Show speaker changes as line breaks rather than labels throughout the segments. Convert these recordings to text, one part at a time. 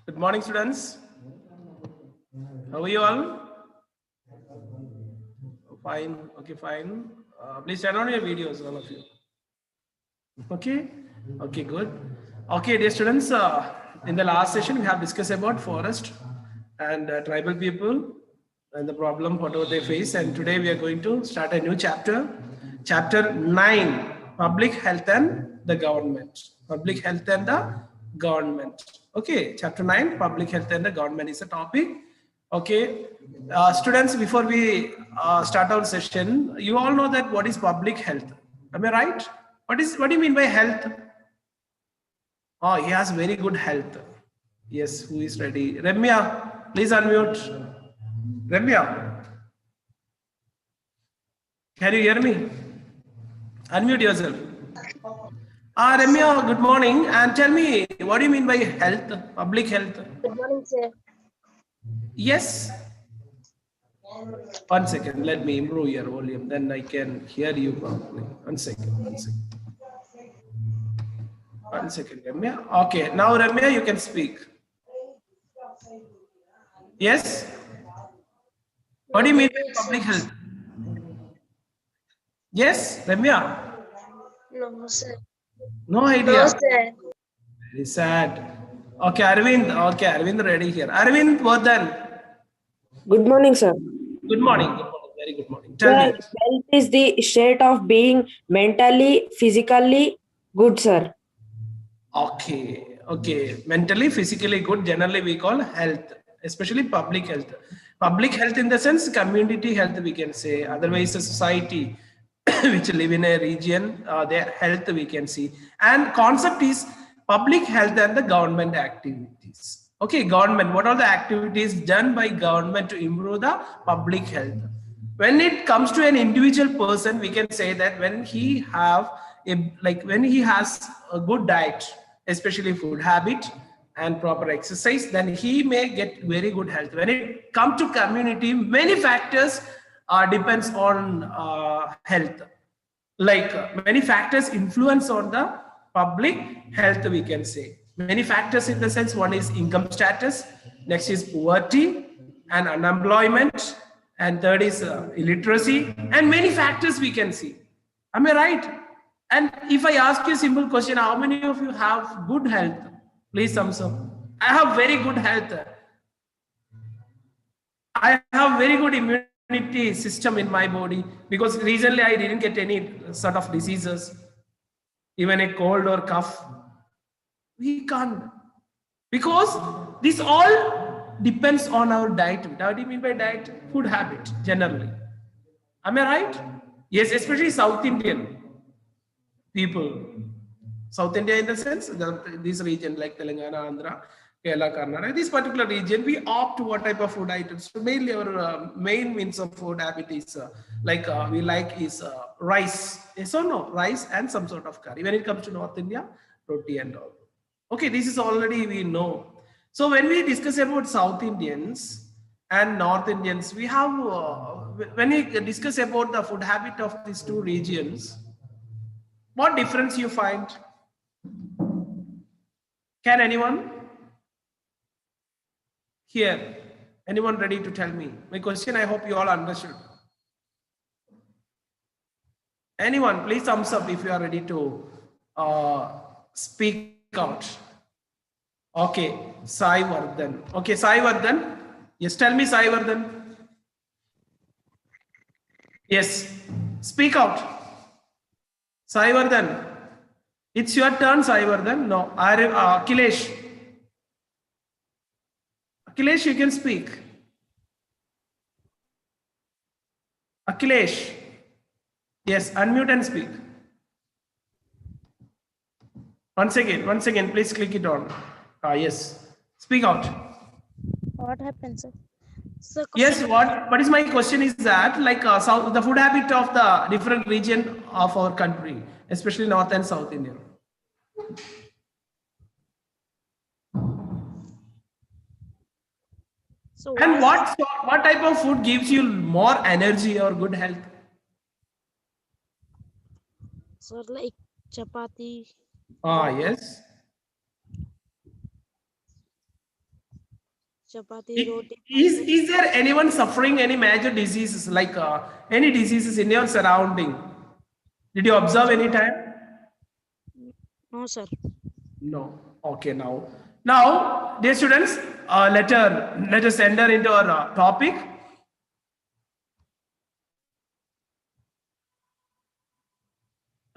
Good morning, students. How are you all? Fine. Okay, fine. Please turn on your videos, all of you. Okay. Okay, good. Okay, dear students. In the last session, we have discussed about forest and tribal people and the problem whatever they face. And today we are going to start a new chapter, chapter 9, public health and the government. Public health and the government. Okay, chapter 9, public health and the government is a topic. Okay, students, before we start our session, you all know that what is public health. Am I right? What do you mean by health? Oh, he has very good health. Yes, who is ready? Ramya, please unmute. Ramya, can you hear me? Unmute yourself. Ramya, good morning. And tell me, what do you mean by health, public health?
Good morning, sir.
Yes. 1 second, let me improve your volume, then I can hear you properly. 1 second, 1 second. 1 second, Ramya. Okay, now Ramya, you can speak. Yes? What do you mean by public health? Yes, Ramya?
No, sir.
No idea.
No, sir.
Very sad. Okay, Arvind. Okay, Arvind ready here. Arvind, what then?
Good morning, sir.
Good morning. Good morning. Very good morning. Tell
Sir,
me.
health is the state of being mentally, physically good, sir.
Okay. Okay. Mentally, physically good. Generally, we call health, especially public health. Public health in the sense community health, we can say. Otherwise, a society which live in a region, their health we can see. And concept is public health and the government activities. Okay, government. What are the activities done by government to improve the public health? When it comes to an individual person, we can say that when he have when he has a good diet, especially food habit and proper exercise, then he may get very good health. When it comes to community, many factors depends on health. Like many factors influence on the public health, we can say. Many factors in the sense, one is income status, next is poverty and unemployment, and third is illiteracy, and many factors we can see. Am I right? And if I ask you a simple question, how many of you have good health? Please thumbs up. I have very good health. I have very good immunity system in my body because recently I didn't get any sort of diseases, even a cold or cough. We can't, because this all depends on our diet. What do you mean by diet? Food habit generally. Am I right? Yes, especially South Indian people. South India in the sense, this region like Telangana, Andhra, Kerala, Karnataka, this particular region, we opt what type of food items. So mainly our main means of food habit is we like is rice. Yes or no? Rice and some sort of curry. When it comes to North India, roti and all. Okay, this is already we know. So when we discuss about South Indians and North Indians, we have, when we discuss about the food habit of these two regions, what difference you find? Can anyone here? Anyone ready to tell me? My question, I hope you all understood. Anyone, please thumbs up if you are ready to speak out. Okay, Sai Vardhan. Okay, Sai Vardhan. Yes, tell me, Sai Vardhan. Yes, speak out. Sai Vardhan. It's your turn, Sai Vardhan. No, Akhilesh. Akhilesh, you can speak. Akhilesh. Yes, unmute and speak. Once again, please click it on. Yes, speak out.
What happened, sir? Sir,
Yes, what is my question is that like the food habit of the different region of our country, especially North and South India.
So
And what type of food gives you more energy or good health?
Sir, like chapati.
Yes.
chapati, roti.
Is there anyone suffering any major diseases, like any diseases in your surrounding? Did you observe any time?
No, sir.
No. Okay, now, dear students, let us enter into our topic.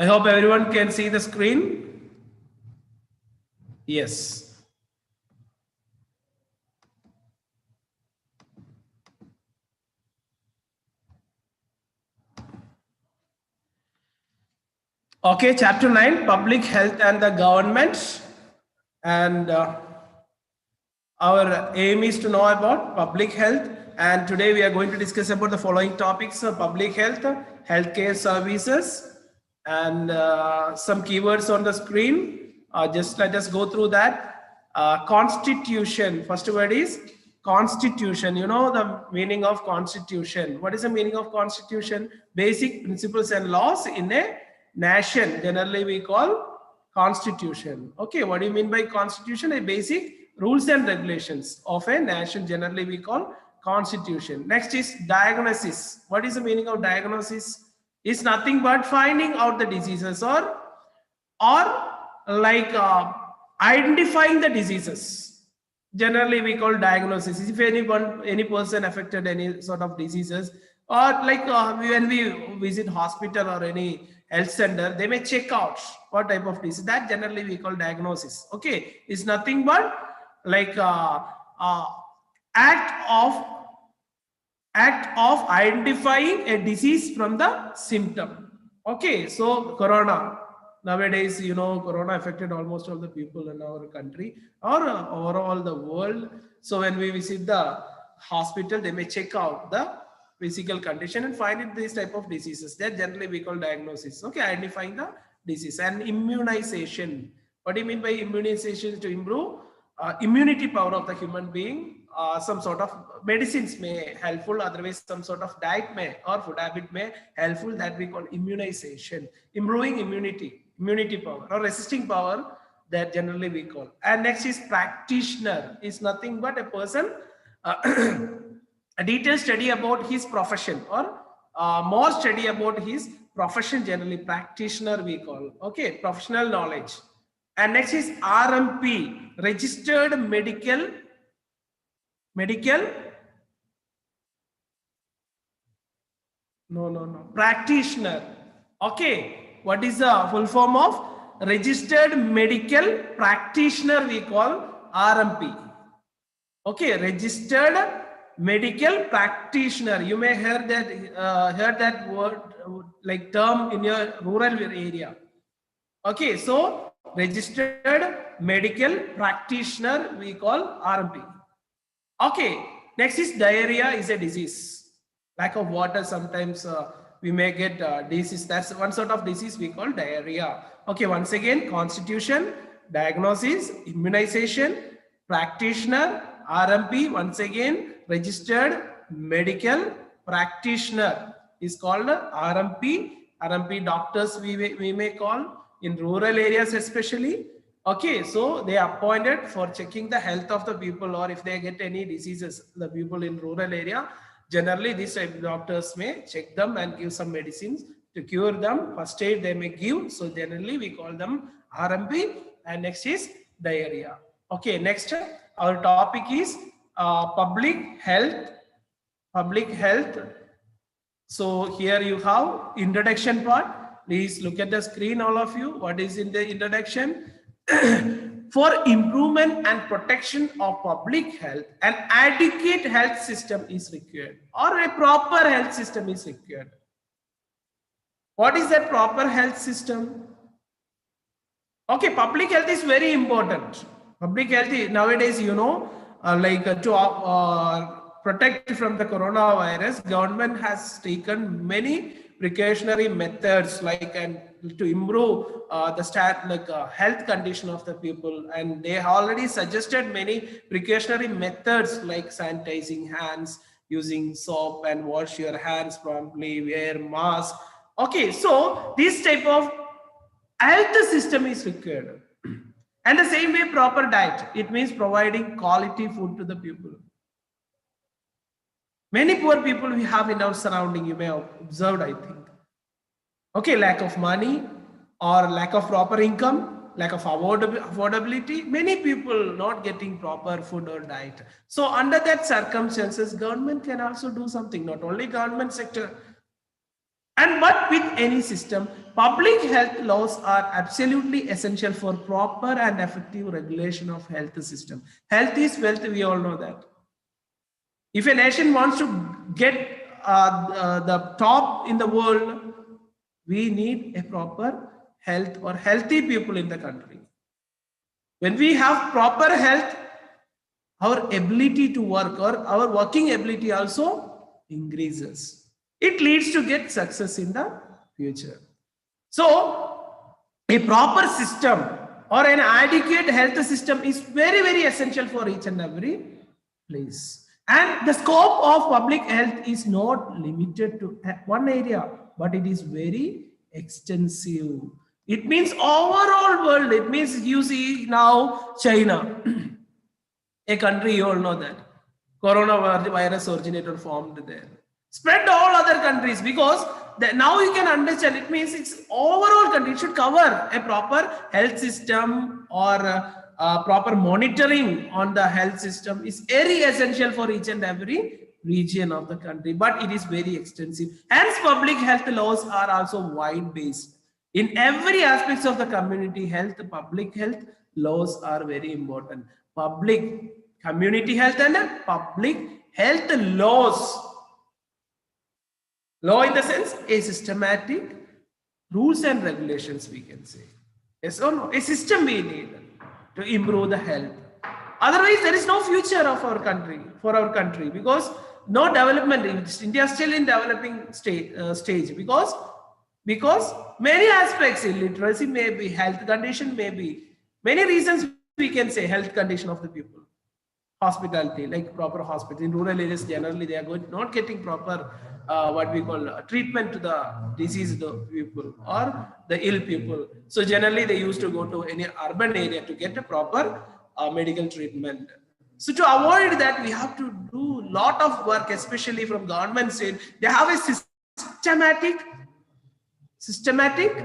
I hope everyone can see the screen. Yes. Okay, chapter 9, public health and the government. And our aim is to know about public health. And today we are going to discuss about the following topics: public health, healthcare services, and some keywords on the screen. Just let us go through that. Constitution. First word is constitution. You know the meaning of constitution. What is the meaning of constitution? Basic principles and laws in a nation. Generally we call constitution. Okay, what do you mean by constitution? A basic rules and regulations of a nation. Generally we call constitution. Next is diagnosis. What is the meaning of diagnosis? It's nothing but finding out the diseases or like identifying the diseases. Generally we call diagnosis. If any person affected any sort of diseases, or like when we visit hospital or any health center, they may check out what type of disease. That generally we call diagnosis. Okay, it's nothing but like act of identifying a disease from the symptom. Okay, so corona. Nowadays, you know, corona affected almost all the people in our country or overall the world. So when we visit the hospital, they may check out the physical condition and find it these type of diseases. That generally we call diagnosis. Okay, identifying the disease. And immunization. What do you mean by immunization? To improve immunity power of the human being. Some sort of medicines may helpful, otherwise some sort of diet may or food habit may helpful, that we call immunization. Improving immunity power or resisting power, that generally we call. And next is practitioner. Is nothing but a person a detailed study about his profession or more study about his profession. Generally practitioner we call. Okay, professional knowledge. And next is RMP, registered medical practitioner. Okay, what is the full form of registered medical practitioner? We call RMP. Okay, registered medical practitioner. You may hear that word like term in your rural area. Okay, so registered medical practitioner we call RMP. Okay, next is diarrhea is a disease. Lack of water, sometimes we may get disease. That's one sort of disease we call diarrhea. Okay, once again, constitution, diagnosis, immunization, practitioner, RMP, once again, registered medical practitioner is called RMP. RMP doctors we may call in rural areas especially. Okay, so they are appointed for checking the health of the people, or if they get any diseases, the people in rural area. Generally, these doctors may check them and give some medicines to cure them. First aid they may give. So generally, we call them RMP. And next is diarrhea. Okay, next our topic is public health. Public health. So here you have introduction part. Please look at the screen, all of you. What is in the introduction? For improvement and protection of public health, an adequate health system is required, or a proper health system is required. What is that proper health system? Okay, public health is very important. Public health nowadays, you know, to protect from the coronavirus, government has taken many precautionary methods and to improve the health condition of the people, and they already suggested many precautionary methods like sanitizing hands, using soap and wash your hands promptly, wear mask. Okay, so this type of health system is required. And the same way, proper diet. It means providing quality food to the people. Many poor people we have in our surrounding, you may have observed, I think. Okay, lack of money or lack of proper income, lack of affordability. Many people not getting proper food or diet. So under that circumstances, government can also do something, not only government sector. And but with any system, public health laws are absolutely essential for proper and effective regulation of health system. Health is wealth, we all know that. If a nation wants to get the top in the world, we need a proper health or healthy people in the country. When we have proper health, our ability to work or our working ability also increases. It leads to get success in the future. So a proper system or an adequate health system is very, very essential for each and every place. And the scope of public health is not limited to one area, but it is very extensive. It means overall world. It means you see now China, a country, you all know that. Coronavirus originated formed there. Spread to all other countries because now you can understand it means it's overall country. It should cover a proper health system or proper monitoring on the health system is very essential for each and every region of the country, but it is very extensive. Hence, public health laws are also wide-based. In every aspects of the community health, public health laws are very important. Public community health and public health laws. Law in the sense, a systematic rules and regulations, we can say. Yes or no? A system we need to improve the health. Otherwise, there is no future of our country, for our country, because no development. India is still in developing stage because many aspects, illiteracy may be, health condition may be, many reasons we can say health condition of the people. Hospitality, like proper hospital. In rural areas, generally they are not getting proper what we call treatment to the diseased people or the ill people. So generally they used to go to any urban area to get a proper medical treatment. So to avoid that, we have to do a lot of work, especially from government side. They have a systematic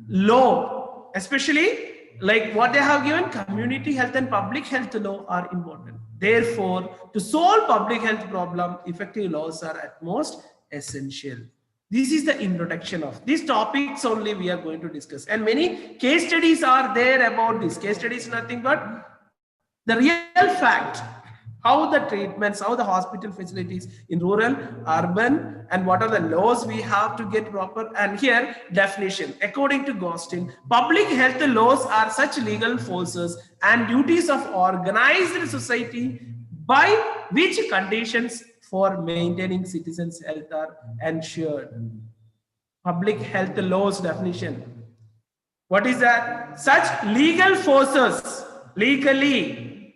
law, especially like what they have given, community health and public health law are important. Therefore, to solve public health problem, effective laws are at most essential. This is the introduction of these topics only we are going to discuss. And many case studies are there about this. Case studies nothing but the real fact, how the treatments, how the hospital facilities in rural, urban, and what are the laws we have to get proper. And here, definition. According to Gostin, public health laws are such legal forces and duties of organized society by which conditions for maintaining citizens' health are ensured. Public health laws definition. What is that? Such legal forces, legally,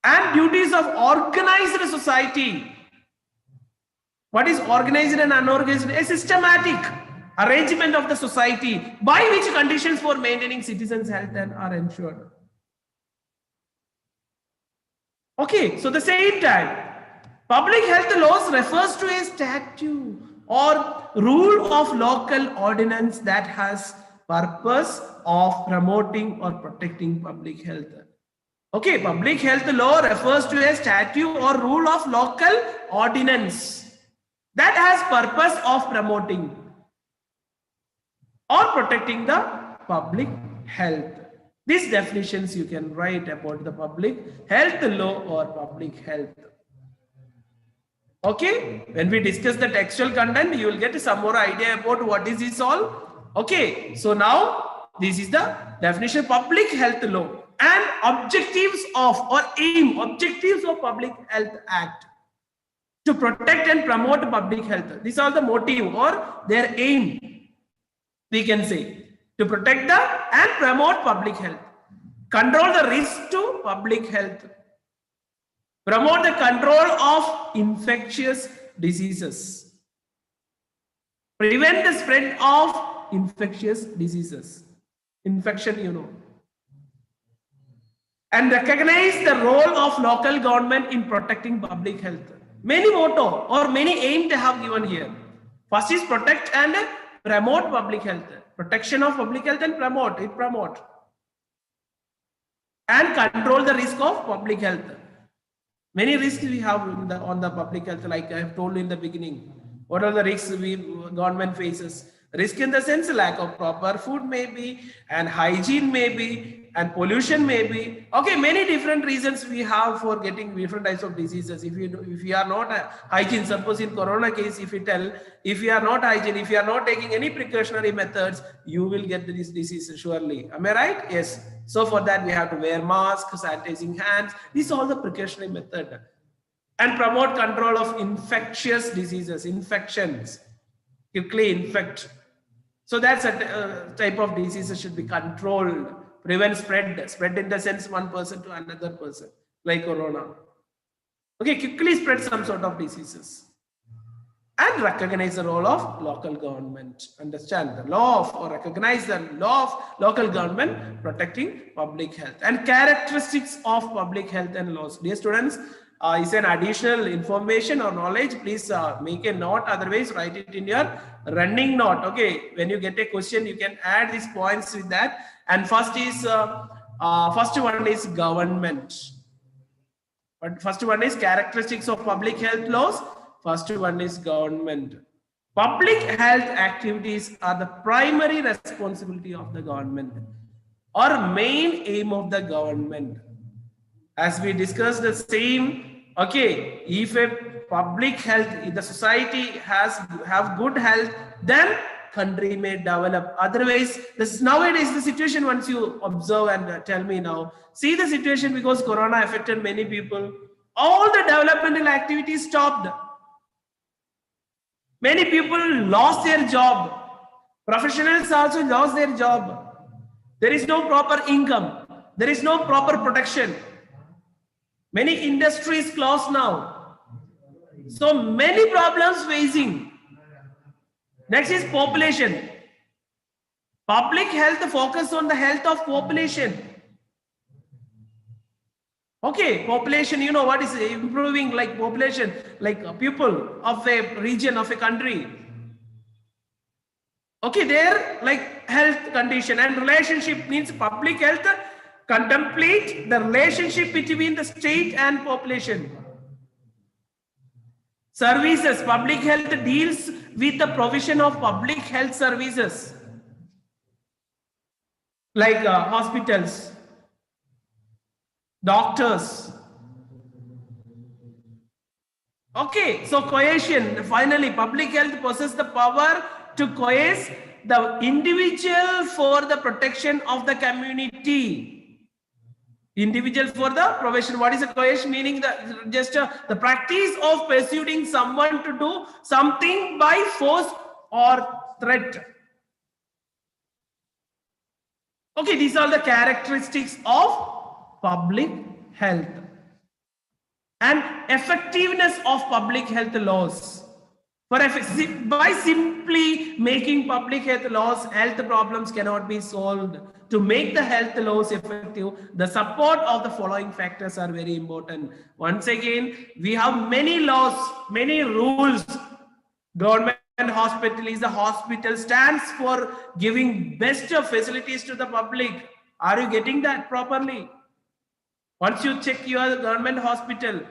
and duties of organized society. What is organized and unorganized? A systematic arrangement of the society by which conditions for maintaining citizens' health are ensured. Okay, so the same time, public health laws refers to a statute or rule of local ordinance that has purpose of promoting or protecting public health. Okay, public health law refers to a statute or rule of local ordinance that has purpose of promoting or protecting the public health. These definitions you can write about the public health law or public health. Okay, when we discuss the textual content, you will get some more idea about what is this all. Okay, so now this is the definition of public health law. And objectives of or aim, objectives of Public Health Act to protect and promote public health. These are the motive or their aim, we can say, to protect the and promote public health, control the risk to public health, promote the control of infectious diseases, prevent the spread of infectious diseases. Infection, you know. and recognize the role of local government in protecting public health. Many motto or many aim they have given here. First is protect and promote public health. Protection of public health and promote. And control the risk of public health. Many risks we have on the public health, like I have told in the beginning. What are the risks government faces? Risk in the sense lack of proper food maybe, and hygiene maybe, and pollution maybe. Okay, many different reasons we have for getting different types of diseases. If you are not hygiene, suppose in corona case, if you are not hygiene, if you are not taking any precautionary methods, you will get this disease surely. Am I right? Yes. So for that we have to wear masks, sanitizing hands. These are all the precautionary method. And promote control of infectious diseases, infections, quickly infect. So that's a type of diseases should be controlled. Prevent spread in the sense one person to another person, like corona. Okay, quickly spread some sort of diseases. And recognize the role of local government. Understand the law of, or recognize the law of local government protecting public health. And characteristics of public health and laws. Dear students, is an additional information or knowledge. Please make a note, otherwise write it in your running note. Okay, when you get a question, you can add these points with that. And first one is government. But first one is characteristics of public health laws. First one is government. Public health activities are the primary responsibility of the government or main aim of the government. As we discussed the same, okay, if a public health, if the society have good health, then country may develop. Otherwise, this nowadays the situation, once you observe and tell me now, see the situation, because corona affected many people, all the developmental activities stopped. Many people lost their job. Professionals also lost their job. There is no proper income. There is no proper protection. Many industries closed now. So many problems facing. Next is population. Public health focus on the health of population. Okay, population, you know what is improving, like population, like people of a region, of a country. Okay, their like health condition and relationship means public health contemplate the relationship between the state and population. Services, public health deals with the provision of public health services like hospitals, doctors. Okay, so cohesion, finally, public health possesses the power to coerce the individual for the protection of the community. Individual for the provision. What is a coercion? Meaning that just the practice of persuading someone to do something by force or threat. Okay, these are the characteristics of public health and effectiveness of public health laws. By simply making public health laws, health problems cannot be solved. To make the health laws effective, the support of the following factors are very important. Once again, we have many laws, many rules. Government hospital is a hospital, stands for giving best of facilities to the public. Are you getting that properly? Once you check your government hospital,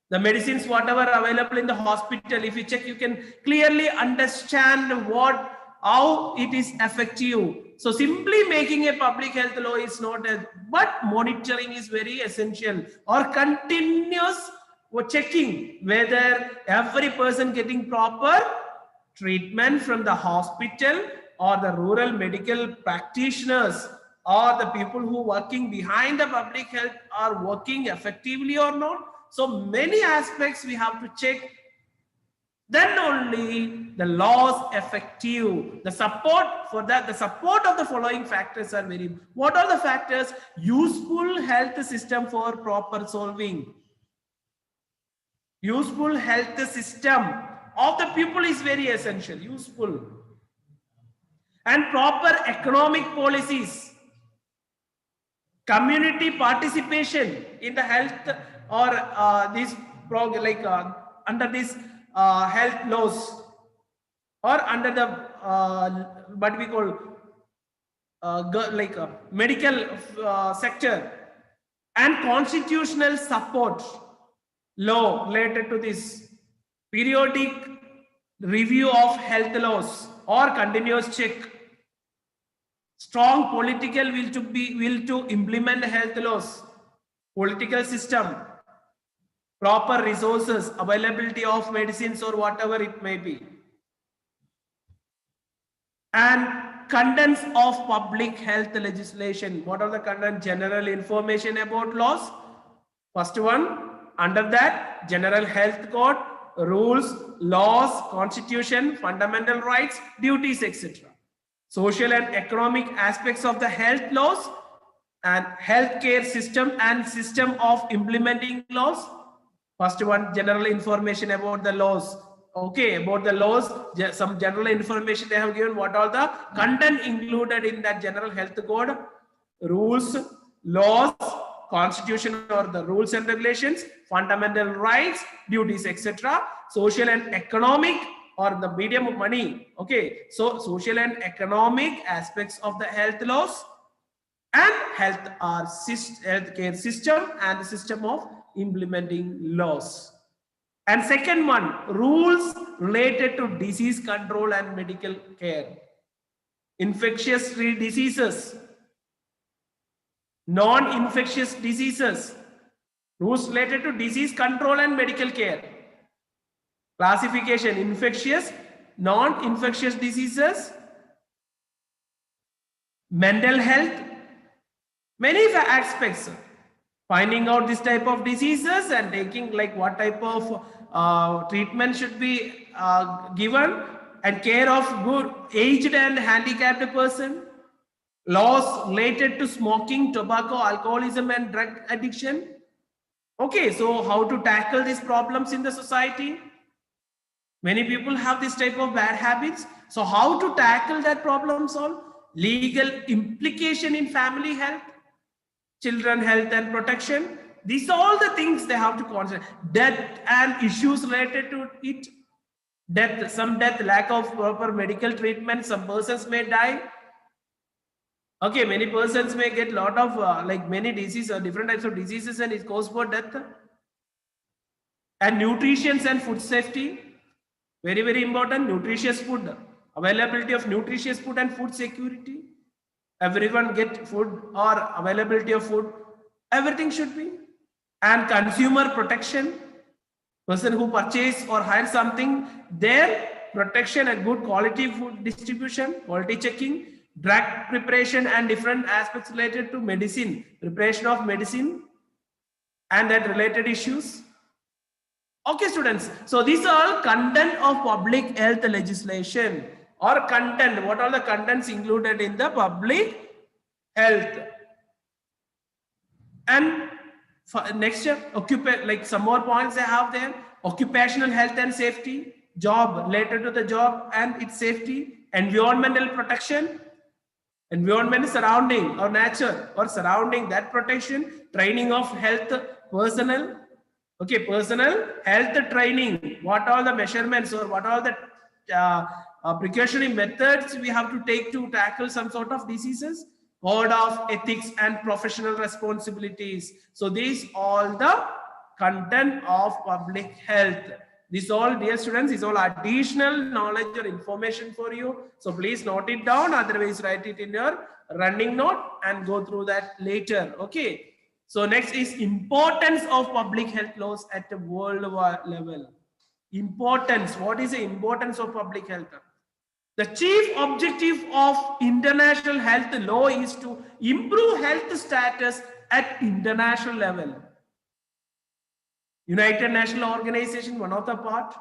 the medicines, whatever available in the hospital, if you check, you can clearly understand how it is effective. So simply making a public health law is not but monitoring is very essential, or continuous checking whether every person getting proper treatment from the hospital, or the rural medical practitioners, or the people who working behind the public health are working effectively or not. So many aspects we have to check. Then only the laws effective. The support for that, the support of the following factors are very. What are the factors? Useful health system for proper solving. Useful health system of the people is very essential. Useful. And proper economic policies. community participation in the health or this under this health laws or under the what we call medical sector, and constitutional support law related to this, periodic review of health laws or continuous check, strong political will to implement health laws, political system, proper resources, availability of medicines or whatever it may be, and contents of public health legislation. What are the content? General information about laws. First one, under that, general health code, rules, laws, constitution, fundamental rights, duties, etc. Social and economic aspects of the health laws and healthcare system and system of implementing laws. First one, general information about the laws. Okay, about the laws, some general information they have given. What all the content included in that general health code, rules, laws, constitution or the rules and regulations, fundamental rights, duties, etc. Social and economic or the medium of money. Okay, so social and economic aspects of the health laws and healthcare system and the system of implementing laws. And second one, rules related to disease control and medical care, infectious diseases, non-infectious diseases, rules related to disease control and medical care, classification, infectious, non-infectious diseases, mental health, many aspects, finding out this type of diseases and taking like what type of treatment should be given, and care of good aged and handicapped person, laws related to smoking, tobacco, alcoholism and drug addiction. Okay, so how to tackle these problems in the society? Many people have this type of bad habits. So how to tackle that problem solve? Legal implication in family health, children health and protection. These are all the things they have to consider. Death and issues related to it. Death, some death, lack of proper medical treatment. Some persons may die. Okay, many persons may get lot of like many diseases or different types of diseases and it cause for death. And nutrition and food safety. Very, very important. Nutritious food. Availability of nutritious food and food security. Everyone get food or availability of food. Everything should be. And consumer protection. Person who purchase or hire something, their protection and good quality food distribution, quality checking, drug preparation and different aspects related to medicine, preparation of medicine and that related issues. Okay, students. So these are all content of public health legislation or content. What are the contents included in the public health? And next, like some more points I have there. Occupational health and safety, job related to the job and its safety, environmental protection, environment surrounding or nature or surrounding that protection, training of health personnel. Okay, personal health training. What are the measurements or what are the precautionary methods we have to take to tackle some sort of diseases? Code of ethics and professional responsibilities. So these all the content of public health. This all, dear students, is all additional knowledge or information for you. So please note it down. Otherwise, write it in your running note and go through that later. Okay. So next is importance of public health laws at the world level. Importance. What is the importance of public health? The chief objective of international health law is to improve health status at international level. United Nations Organization, one of the part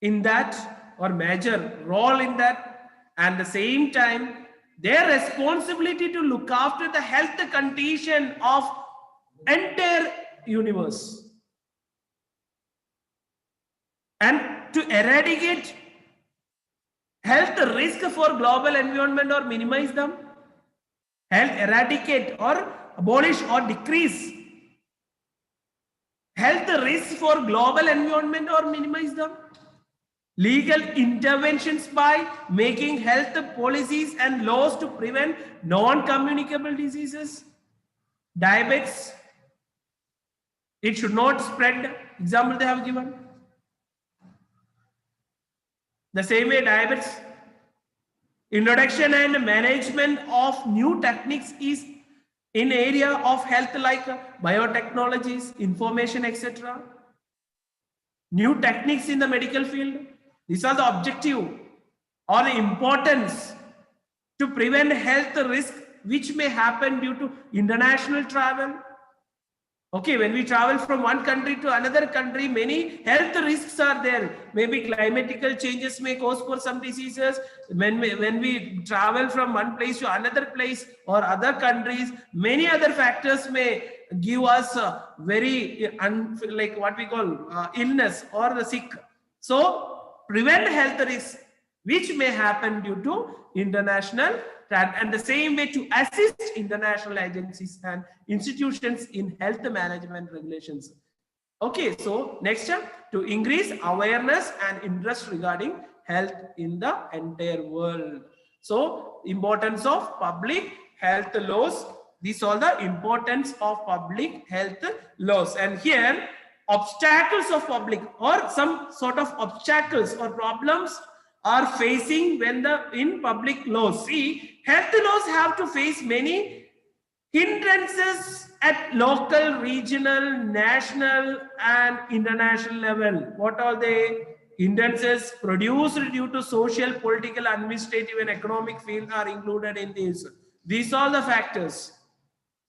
in that or major role in that, and at the same time, their responsibility to look after the health condition of entire universe and to eradicate health risk for global environment or minimize them. Health eradicate or abolish or decrease health risks for global environment or minimize them. Legal interventions by making health policies and laws to prevent non-communicable diseases. Diabetes, it should not spread. Example they have given. The same way diabetes. Introduction and management of new techniques is in area of health like biotechnologies, information, etc. New techniques in the medical field. These are the objective or the importance to prevent health risk which may happen due to international travel. Okay, when we travel from one country to another country, many health risks are there. Maybe climatical changes may cause for some diseases. When we travel from one place to another place or other countries, many other factors may give us very like what we call illness or the sick. So prevent health risks which may happen due to international and the same way to assist international agencies and institutions in health management regulations. Okay, so next to increase awareness and interest regarding health in the entire world. So importance of public health laws. These are the importance of public health laws. And here obstacles of public or some sort of obstacles or problems are facing when in public laws. See, health laws have to face many hindrances at local, regional, national, and international level. What are they? Hindrances produced due to social, political, administrative, and economic field are included in this. These are the factors.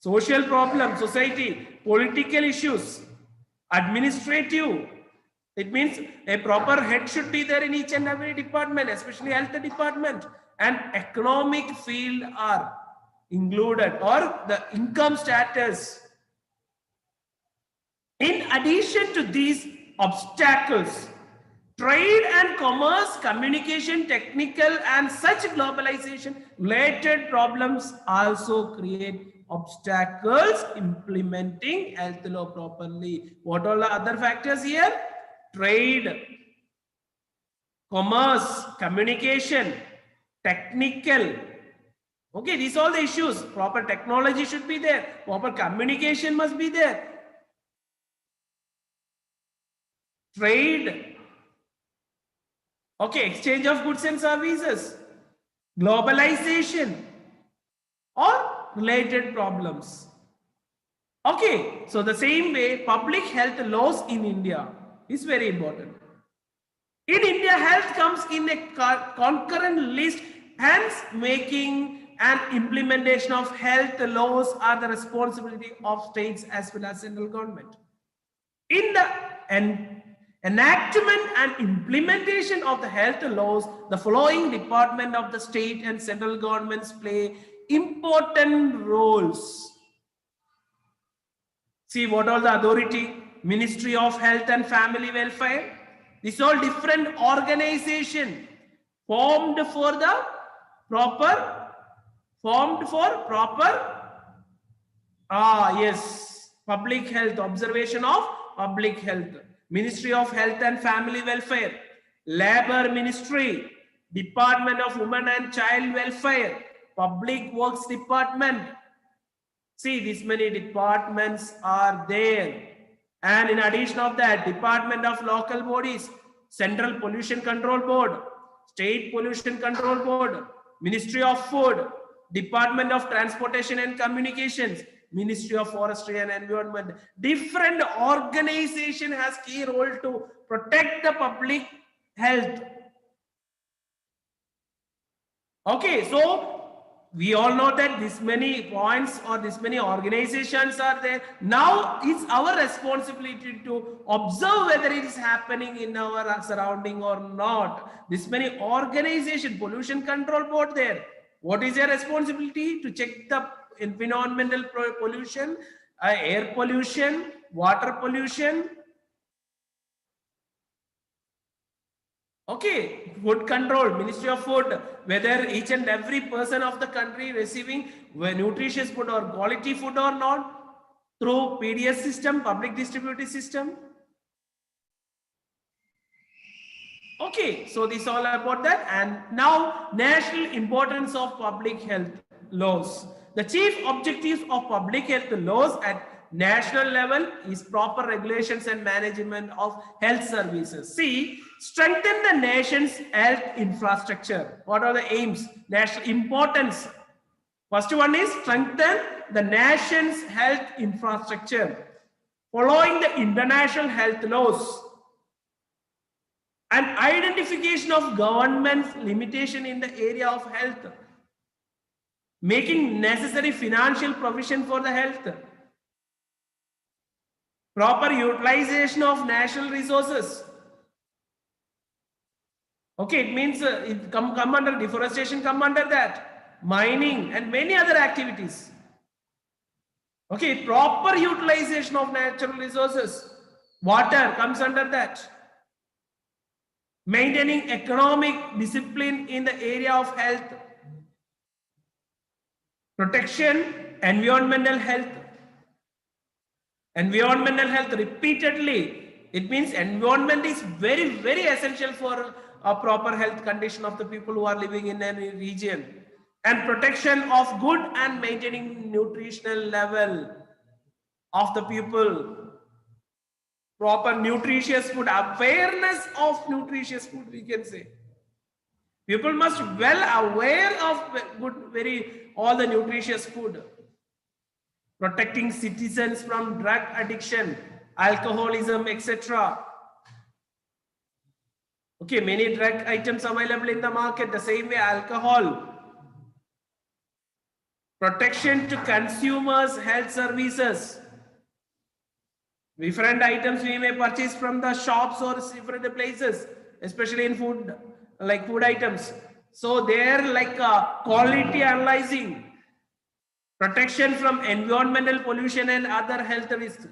Social problems, society, political issues, administrative. It means a proper head should be there in each and every department, especially health department, and economic field are included, or the income status. In addition to these obstacles, trade and commerce, communication, technical, and such globalization related problems also create obstacles implementing health law properly. What are the other factors here? Trade, commerce, communication, technical. Okay, these are all the issues. Proper technology should be there. Proper communication must be there. Trade. Okay, exchange of goods and services. Globalization or related problems. Okay, so the same way public health laws in India is very important. In India, health comes in a concurrent list, hence making and implementation of health laws are the responsibility of states as well as central government. In the enactment and implementation of the health laws, the following department of the state and central governments play important roles. See, what are the authority? Ministry of Health and Family Welfare. These are all different organizations formed for proper, public health, observation of public health. Ministry of Health and Family Welfare, Labor Ministry, Department of Women and Child Welfare, Public Works Department. See, these many departments are there. And in addition of that, Department of Local Bodies, Central Pollution Control Board, State Pollution Control Board, Ministry of Food, Department of Transportation and Communications, Ministry of Forestry and Environment. Different organization has key role to protect the public health. Okay, so we all know that this many points or this many organizations are there. Now it's our responsibility to observe whether it is happening in our surrounding or not. This many organization, Pollution Control Board there. What is your responsibility? To check the environmental pollution, air pollution, water pollution. Okay, food control, Ministry of Food, whether each and every person of the country receiving nutritious food or quality food or not, through PDS system, public distributive system. Okay, so this is all about that. And now, national importance of public health laws. The chief objectives of public health laws at national level is proper regulations and management of health services. See, strengthen the nation's health infrastructure. What are the aims? National importance. First one is strengthen the nation's health infrastructure, following the international health laws, and identification of government's limitation in the area of health, making necessary financial provision for the health, proper utilization of national resources. Okay, it means it come under deforestation, come under that, mining and many other activities. Okay, proper utilization of natural resources, water comes under that. Maintaining economic discipline in the area of health, protection, environmental health. Environmental health repeatedly, it means environment is very, very essential for a proper health condition of the people who are living in any region. And protection of good and maintaining nutritional level of the people. Proper nutritious food, awareness of nutritious food, we can say. People must well aware of good, all the nutritious food. Protecting citizens from drug addiction, alcoholism, etc. Okay, many drug items available in the market, the same way alcohol. Protection to consumers' health services. Different items we may purchase from the shops or different places, especially in food, like food items. So they're like quality analyzing, protection from environmental pollution and other health risks.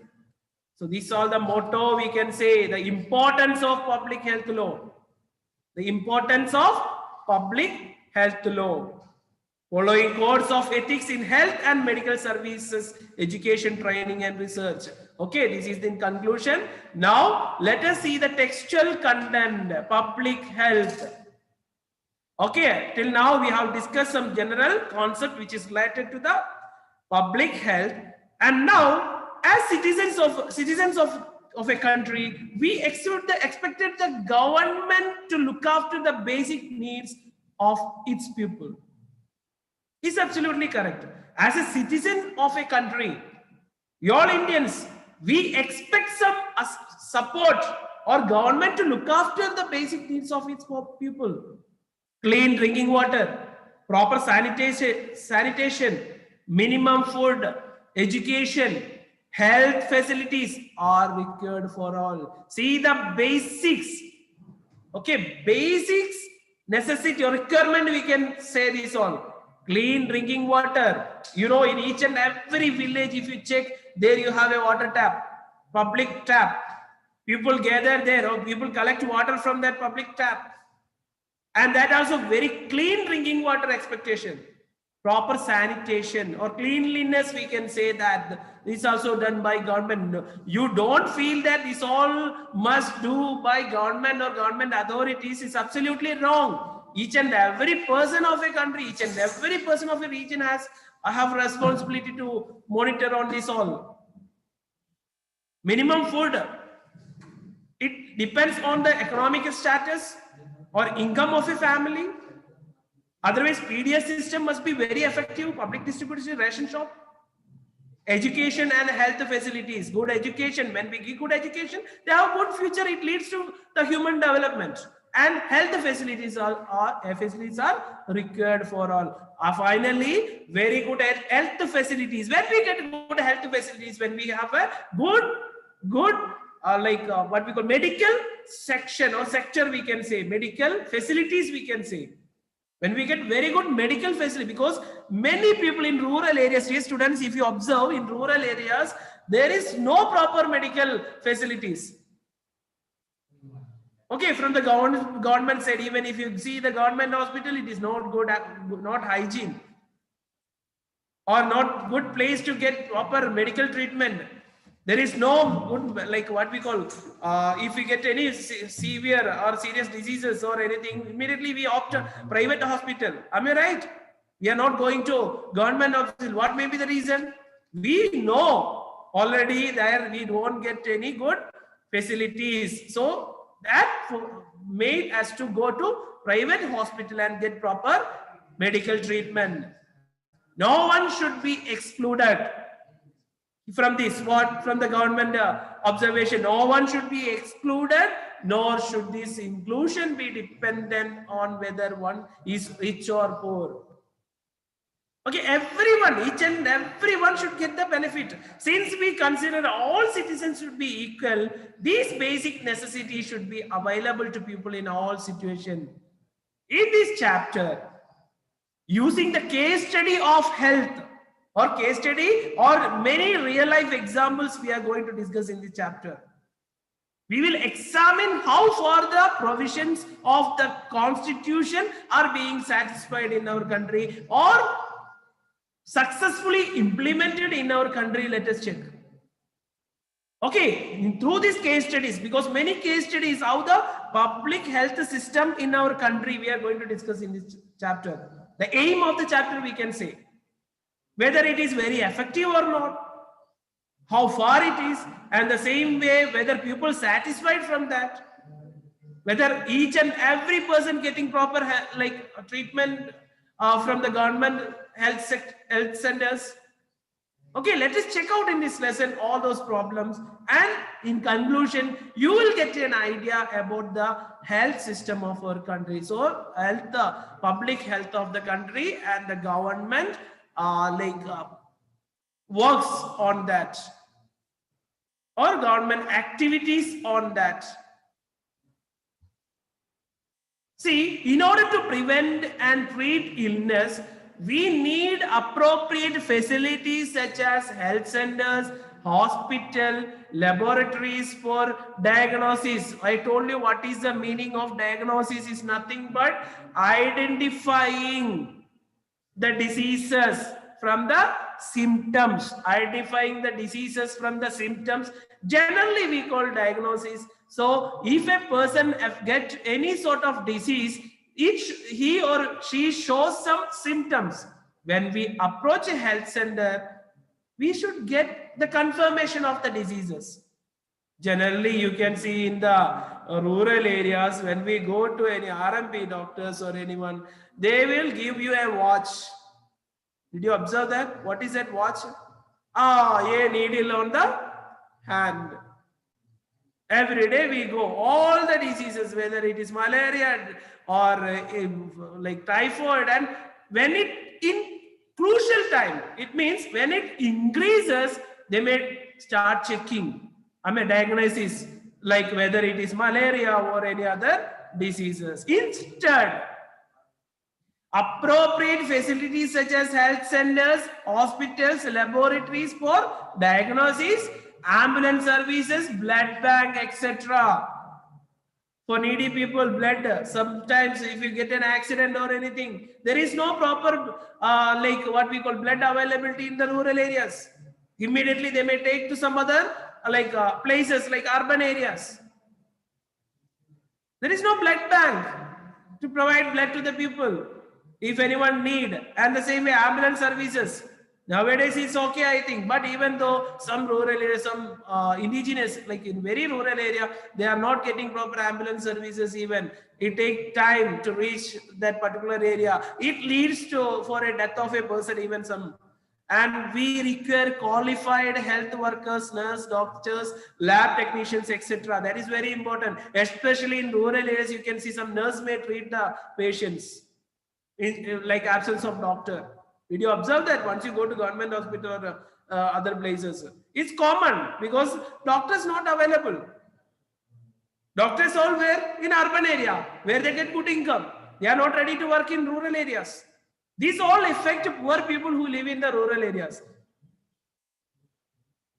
So this is all the motto we can say, the importance of public health law. The importance of public health law. Following codes of ethics in health and medical services, education, training and research. Okay, this is in conclusion. Now, let us see the textual content, public health. Okay, till now we have discussed some general concept which is related to the public health. And now, as citizens of a country, we expected the government to look after the basic needs of its people. It's absolutely correct. As a citizen of a country, all Indians, we expect some support or government to look after the basic needs of its people. Clean drinking water, proper sanitation, minimum food, education, health facilities are required for all. See the basics. Okay, basics, necessity or requirement, we can say this all. Clean drinking water. You know, in each and every village, if you check, there you have a water tap, public tap. People gather there, or people collect water from that public tap. And that also very clean drinking water expectation. Proper sanitation or cleanliness, we can say that this is also done by government. You don't feel that this all must do by government or government authorities. Is absolutely wrong. Each and every person of a country, each and every person of a region have responsibility to monitor on this all. Minimum food, it depends on the economic status or income of a family. Otherwise, PDS system must be very effective. Public distribution ration shop. Education and health facilities. Good education. When we give good education, they have good future. It leads to the human development. And health facilities are required for all. Finally, very good health facilities. When we get good health facilities, when we have a good what we call medical section or sector, we can say medical facilities, we can say. When we get very good medical facility, because many people in rural areas, students, if you observe in rural areas, there is no proper medical facilities. Okay, from the government side, even if you see the government hospital, it is not good, not hygiene, or not good place to get proper medical treatment. There is no good, like what we call, if we get any severe or serious diseases or anything, immediately we opt private hospital. Am I right? We are not going to government hospital. What may be the reason? We know already there we don't get any good facilities. So that made us to go to private hospital and get proper medical treatment. No one should be excluded from this. What from the government observation? No one should be excluded, nor should this inclusion be dependent on whether one is rich or poor. Okay, everyone, each and everyone should get the benefit. Since we consider all citizens should be equal, these basic necessities should be available to people in all situations. In this chapter, using the case study of health or case study or many real life examples we are going to discuss in this chapter. We will examine how far the provisions of the constitution are being satisfied in our country or successfully implemented in our country. Let us check. Okay, through these case studies, because many case studies how the public health system in our country we are going to discuss in this chapter. The aim of the chapter we can say whether it is very effective or not, how far it is, and the same way whether people satisfied from that, whether each and every person getting proper treatment from the government health centers. Okay, let us check out in this lesson all those problems, and in conclusion you will get an idea about the health system of our country. So health, the public health of the country, and the government works on that, or government activities on that. See, in order to prevent and treat illness, we need appropriate facilities such as health centers, hospital, laboratories for diagnosis. I told you what is the meaning of diagnosis is nothing but identifying the diseases from the symptoms. Identifying the diseases from the symptoms generally we call diagnosis. So if a person get any sort of disease, he or she shows some symptoms, when we approach a health center we should get the confirmation of the diseases. Generally you can see in the rural areas, when we go to any RMP doctors or anyone, they will give you a watch. Did you observe that? What is that watch? A needle on the hand. Every day we go, all the diseases, whether it is malaria or like typhoid, and when it in crucial time, it means when it increases, they may start checking. Diagnosis, like whether it is malaria or any other diseases. Instead, appropriate facilities such as health centers, hospitals, laboratories for diagnosis, ambulance services, blood bank, etc. For needy people, blood. Sometimes if you get an accident or anything, there is no proper like what we call blood availability in the rural areas. Immediately they may take to some other places like urban areas. There is no blood bank to provide blood to the people if anyone need. And the same way ambulance services. Nowadays it's okay, I think, but even though some rural areas, some indigenous, like in very rural area, they are not getting proper ambulance services even. It takes time to reach that particular area. It leads to for a death of a person, even some. And we require qualified health workers, nurse, doctors, lab technicians, etc. That is very important. Especially in rural areas, you can see some nurse may treat the patients in like absence of doctor. Did you observe that once you go to government hospital or other places? It's common because doctors not available. Doctors all were in urban area where they get good income. They are not ready to work in rural areas. These all affect poor people who live in the rural areas.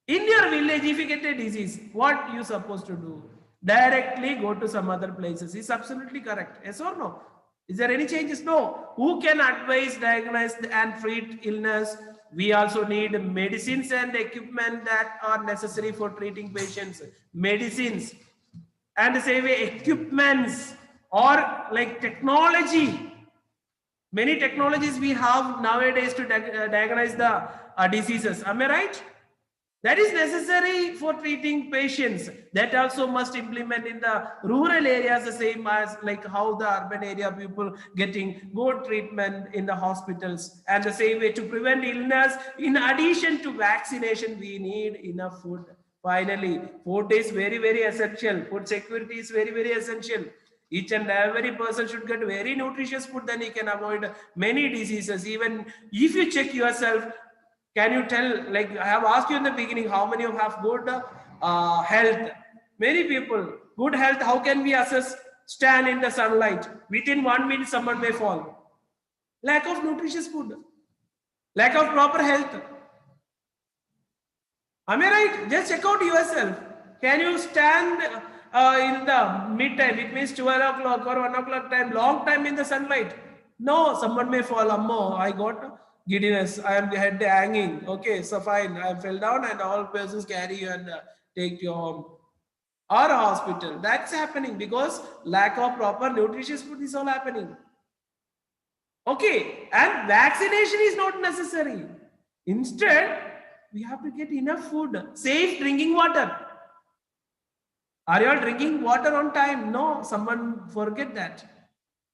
In your village, if you get a disease, what you supposed to do? directly go to some other places. Is absolutely correct. Yes or no? Is there any changes? No. Who can advise, diagnose, and treat illness? We also need medicines and equipment that are necessary for treating patients. Medicines and the same way equipments or like technology. Many technologies we have nowadays to diagnose the diseases. Am I right? That is necessary for treating patients. That also must implement in the rural areas the same as like how the urban area people getting good treatment in the hospitals. And the same way to prevent illness, in addition to vaccination, we need enough food. Finally, food is very, very essential. Food security is very, very essential. Each and every person should get very nutritious food, then he can avoid many diseases. Even if you check yourself, can you tell, like I have asked you in the beginning, how many of you have good health? Many people, good health, how can we assess? Stand in the sunlight. Within 1 minute, someone may fall. Lack of nutritious food. Lack of proper health. Am I right? Just check out yourself. Can you stand in the mid time? It means 12 o'clock or 1 o'clock time, long time in the sunlight. No, someone may fall. Ammo, I got giddiness. I am head hanging. Okay, so fine. I fell down and all persons carry you and take you home. Or a hospital. That's happening because lack of proper nutritious food is all happening. Okay, and vaccination is not necessary. Instead, we have to get enough food, safe drinking water. Are you all drinking water on time? No, someone forget that.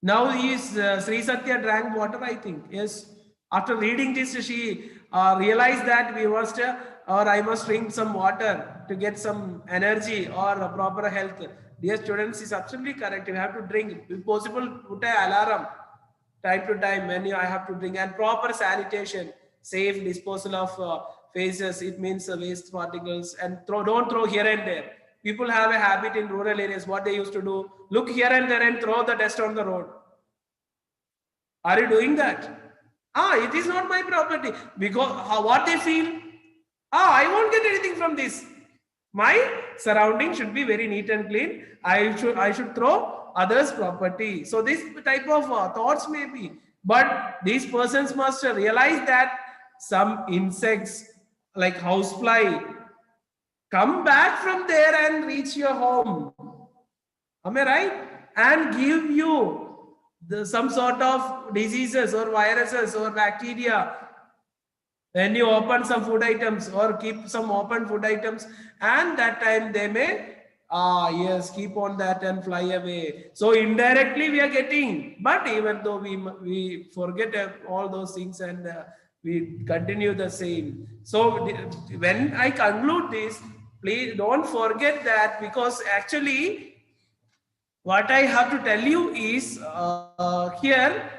Now Sri Satya drank water, I think. Yes. After reading this, she realized that we must, or I must drink some water to get some energy or a proper health. Dear students, is absolutely correct. You have to drink. If possible, put an alarm time to time when I have to drink, and proper sanitation, safe disposal of faces. It means waste particles, and don't throw here and there. People have a habit in rural areas. What they used to do: look here and there and throw the dust on the road. Are you doing that? It is not my property, because what they feel. I won't get anything from this. My surrounding should be very neat and clean. I should throw others' property. So this type of thoughts may be, but these persons must realize that some insects like housefly come back from there and reach your home. Am I right? And give you some sort of diseases or viruses or bacteria. When you open some food items or keep some open food items, and that time they may yes, keep on that and fly away. So indirectly we are getting, but even though we forget all those things and we continue the same. So when I conclude this, please don't forget that, because actually what I have to tell you is here,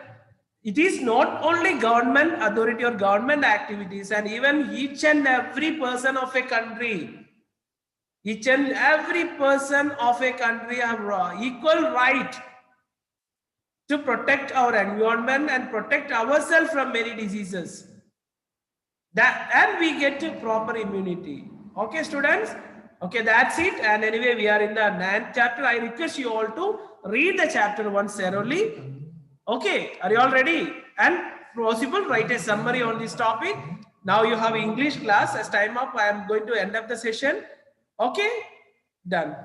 it is not only government authority or government activities, and even each and every person of a country, each and every person of a country have equal right to protect our environment and protect ourselves from many diseases. And we get proper immunity. Okay, students? Okay, that's it. And anyway, we are in the 9th chapter. I request you all to read the chapter once thoroughly. Okay, are you all ready? And possible, write a summary on this topic. Now you have English class. As time up, I am going to end up the session. Okay, done.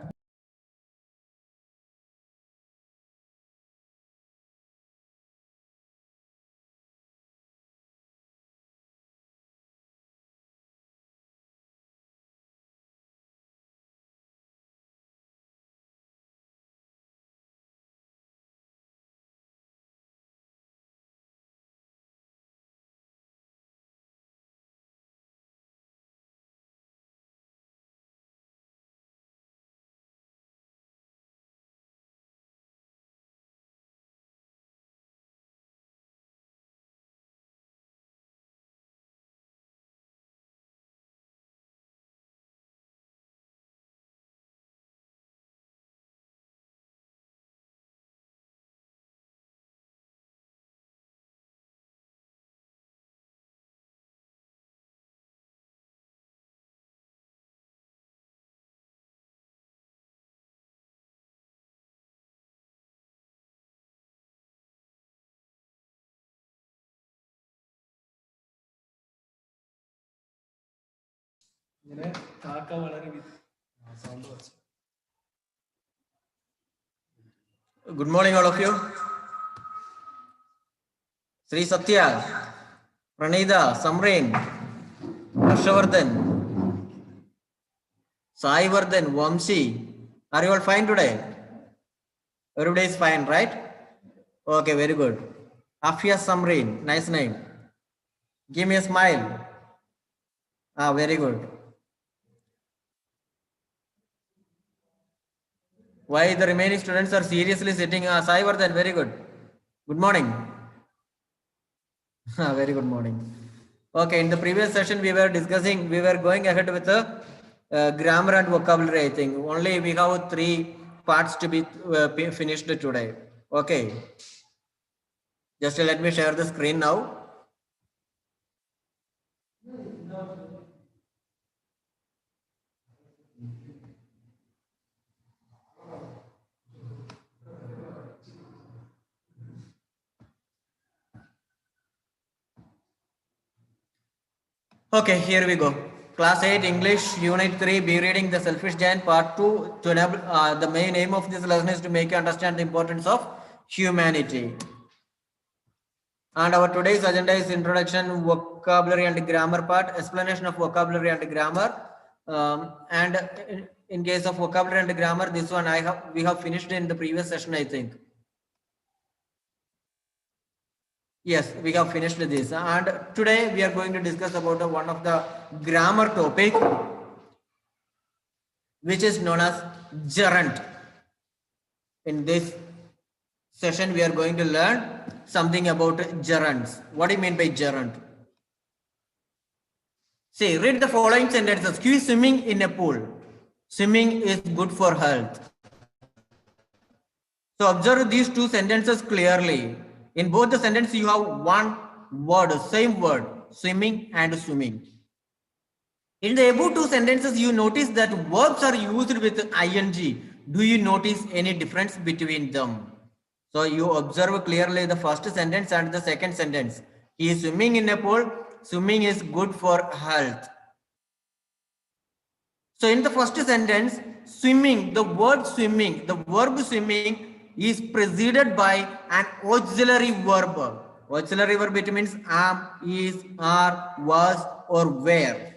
Good morning, all of you. Sri Satya, Pranida, Samreen, Harshavardhan, Sai Vardhan, Vamsi. Are you all fine today? Everybody is fine, right? Okay, very good. Afia Samreen, nice name. Give me a smile. Ah, very good. Why the remaining students are seriously sitting? Sai Vardhan, very good. Good morning. Very good morning. Okay, in the previous session we were going ahead with the grammar and vocabulary. I think only we have 3 parts to be finished today. Okay, just let me share the screen now. Okay, here we go. Class 8 English Unit 3 be reading the selfish giant part 2 to enable the main aim of this lesson is to make you understand the importance of humanity. And our today's agenda is introduction, vocabulary and grammar part, explanation of vocabulary and grammar. And in case of vocabulary and grammar, this one we have finished in the previous session, I think. Yes, we have finished this. And today we are going to discuss about one of the grammar topic, which is known as gerund. In this session, we are going to learn something about gerunds. What do you mean by gerund? See, read the following sentences. Q is swimming in a pool. Swimming is good for health. So observe these 2 sentences clearly. In both the sentences, you have one word, same word, swimming and swimming. In the above 2 sentences, you notice that verbs are used with ing. Do you notice any difference between them? So you observe clearly the first sentence and the second sentence. He is swimming in a pool. Swimming is good for health. So in the first sentence, swimming, the word swimming, the verb swimming is preceded by an auxiliary verb. Auxiliary verb, it means am, is, are, was, or were.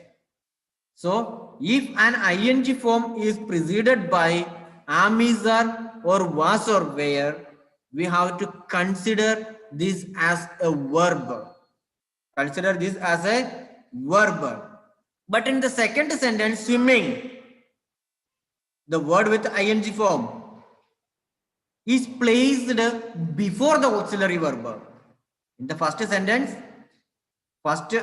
So if an ing form is preceded by am, is, are, or was, or were, we have to consider this as a verb. Consider this as a verb. But in the second sentence, swimming, the word with ing form is placed before the auxiliary verb. In the first sentence, first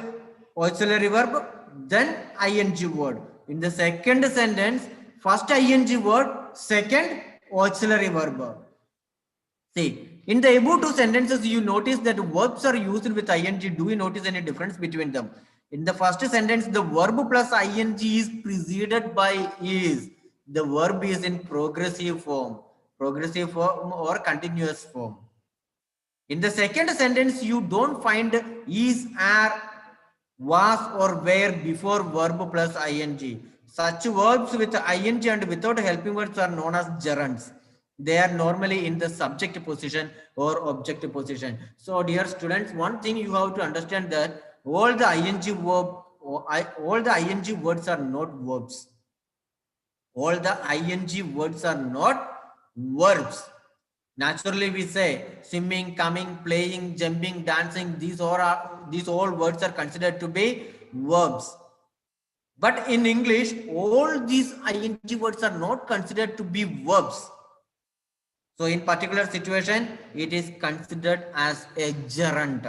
auxiliary verb, then ing word. In the second sentence, first ing word, second auxiliary verb. See, in the above 2 sentences, you notice that verbs are used with ing. Do you notice any difference between them? In the first sentence, the verb plus ing is preceded by is. The verb is in progressive form or continuous form. In the second sentence, you don't find is, are, was, or were before verb plus ing. Such verbs with ing and without helping words are known as gerunds. They are normally in the subject position or object position. So dear students, one thing you have to understand that all the ing words are not verbs. All the ing words are not verbs. Naturally, we say swimming, coming, playing, jumping, dancing. These all words are considered to be verbs. But in English, all these ing words are not considered to be verbs. So in particular situation, it is considered as a gerund.